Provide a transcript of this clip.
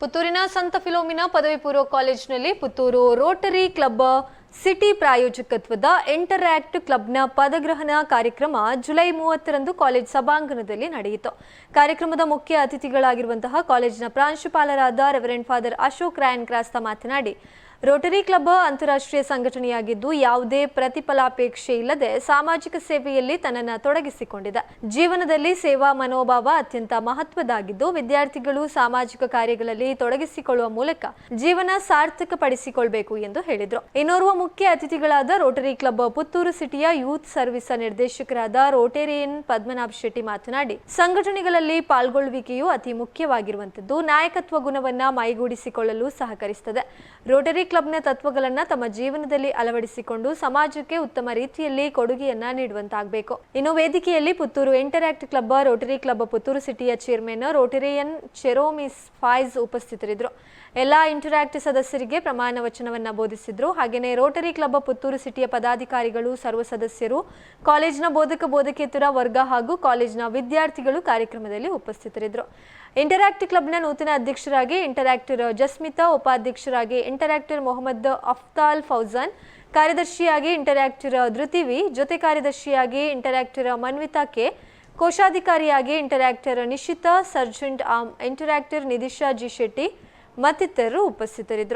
ಪುತ್ತೂರಿನ ಸಂತ ಫಿಲೋಮಿನಾ ಪದವಿ ಪೂರ್ವ ಕಾಲೇಜಿನಲ್ಲಿ ಪುತ್ತೂರು ರೋಟರಿ ಕ್ಲಬ್ ಸಿಟಿ ಪ್ರಾಯೋಜಕತ್ವದ ಇಂಟರಾಕ್ಟ್ ಕ್ಲಬ್ನ ಪದಗ್ರಹಣ ಕಾರ್ಯಕ್ರಮ ಜುಲೈ 30ರಂದು ಕಾಲೇಜ್ ಸಭಾಂಗಣದಲ್ಲಿ ನಡೆಯಿತು. ಕಾರ್ಯಕ್ರಮದ ಮುಖ್ಯ ಅತಿಥಿಗಳಾಗಿರುವಂತಹ ಕಾಲೇಜಿನ ಪ್ರಾಂಶುಪಾಲರಾದ ರೆವರೆಂಡ್ ಫಾದರ್ ಅಶೋಕ್ ರಾಯನ್ ಕ್ರಾಸ್ತ ಮಾತನಾಡಿ, ರೋಟರಿ ಕ್ಲಬ್ ಅಂತಾರಾಷ್ಟ್ರೀಯ ಸಂಘಟನೆಯಾಗಿದ್ದು ಯಾವುದೇ ಪ್ರತಿಫಲಾಪೇಕ್ಷೆ ಇಲ್ಲದೆ ಸಾಮಾಜಿಕ ಸೇವೆಯಲ್ಲಿ ತನ್ನನ್ನು ತೊಡಗಿಸಿಕೊಂಡಿದೆ. ಜೀವನದಲ್ಲಿ ಸೇವಾ ಮನೋಭಾವ ಅತ್ಯಂತ ಮಹತ್ವದಾಗಿದ್ದು ವಿದ್ಯಾರ್ಥಿಗಳು ಸಾಮಾಜಿಕ ಕಾರ್ಯಗಳಲ್ಲಿ ತೊಡಗಿಸಿಕೊಳ್ಳುವ ಮೂಲಕ ಜೀವನ ಸಾರ್ಥಕಪಡಿಸಿಕೊಳ್ಳಬೇಕು ಎಂದು ಹೇಳಿದರು. ಇನ್ನೋರ್ವ ಮುಖ್ಯ ಅತಿಥಿಗಳಾದ ರೋಟರಿ ಕ್ಲಬ್ ಪುತ್ತೂರು ಸಿಟಿಯ ಯೂತ್ ಸರ್ವಿಸ್ ನಿರ್ದೇಶಕರಾದ ರೋಟೇರಿಯನ್ ಪದ್ಮನಾಭ ಶೆಟ್ಟಿ ಮಾತನಾಡಿ, ಸಂಘಟನೆಗಳಲ್ಲಿ ಪಾಲ್ಗೊಳ್ಳುವಿಕೆಯು ಅತಿ ಮುಖ್ಯವಾಗಿರುವಂತದ್ದು ನಾಯಕತ್ವ ಗುಣವನ್ನ ಮೈಗೂಡಿಸಿಕೊಳ್ಳಲು ಸಹಕರಿಸುತ್ತದೆ. ರೋಟರಿ ಕ್ಲಬ್ನ ತತ್ವಗಳನ್ನು ತಮ್ಮ ಜೀವನದಲ್ಲಿ ಅಳವಡಿಸಿಕೊಂಡು ಸಮಾಜಕ್ಕೆ ಉತ್ತಮ ರೀತಿಯಲ್ಲಿ ಕೊಡುಗೆಯನ್ನ ನೀಡುವಂತಾಗಬೇಕು. ಇನ್ನು ವೇದಿಕೆಯಲ್ಲಿ Puttur interact club Rotary club Puttur ಸಿಟಿಯ ಚೇರ್ಮನ್ ರೋಟೇರಿಯನ್ ಚೆರೋಮಿಸ್ ಫಾಯ್ಸ್ ಉಪಸ್ಥಿತರಿದ್ದರು. ಎಲ್ಲಾ ಇಂಟರಾಕ್ಟ್ ಸದಸ್ಯರಿಗೆ ಪ್ರಮಾಣ ವಚನವನ್ನ ಬೋಧಿಸಿದ್ರು. ಹಾಗೆಯೇ ರೋಟರಿ ಕ್ಲಬ್ ಪುತ್ತೂರು ಸಿಟಿಯ ಪದಾಧಿಕಾರಿಗಳು, ಸರ್ವ ಸದಸ್ಯರು, ಕಾಲೇಜಿನ ಬೋಧಕ ಬೋಧಕೇತರ ವರ್ಗ ಹಾಗೂ ಕಾಲೇಜಿನ ವಿದ್ಯಾರ್ಥಿಗಳು ಕಾರ್ಯಕ್ರಮದಲ್ಲಿ ಉಪಸ್ಥಿತರಿದ್ದರು. ಇಂಟರಾಕ್ಟ್ ಕ್ಲಬ್ನ ನೂತನ ಅಧ್ಯಕ್ಷರಾಗಿ ಇಂಟರಾಕ್ಟರ್ ಜಸ್ಮಿತಾ, ಉಪಾಧ್ಯಕ್ಷರಾಗಿ ಇಂಟರಾಕ್ಟರ್ ಮೊಹಮ್ಮದ್ ಅಫ್ತಾಲ್ ಫೌಜಾನ್, ಕಾರ್ಯದರ್ಶಿಯಾಗಿ ಇಂಟರಾಕ್ಟರ್ ಧೃತಿವಿ, ಜೊತೆ ಕಾರ್ಯದರ್ಶಿಯಾಗಿ ಇಂಟರಾಕ್ಟರ್ ಮನ್ವಿತಾ ಕೆ, ಕೋಶಾಧಿಕಾರಿಯಾಗಿ interactor Nishitha, sergeant interactor Nidhisha G Shetty ಮತ್ತಿತರರು ಉಪಸ್ಥಿತರಿದ್ದರು.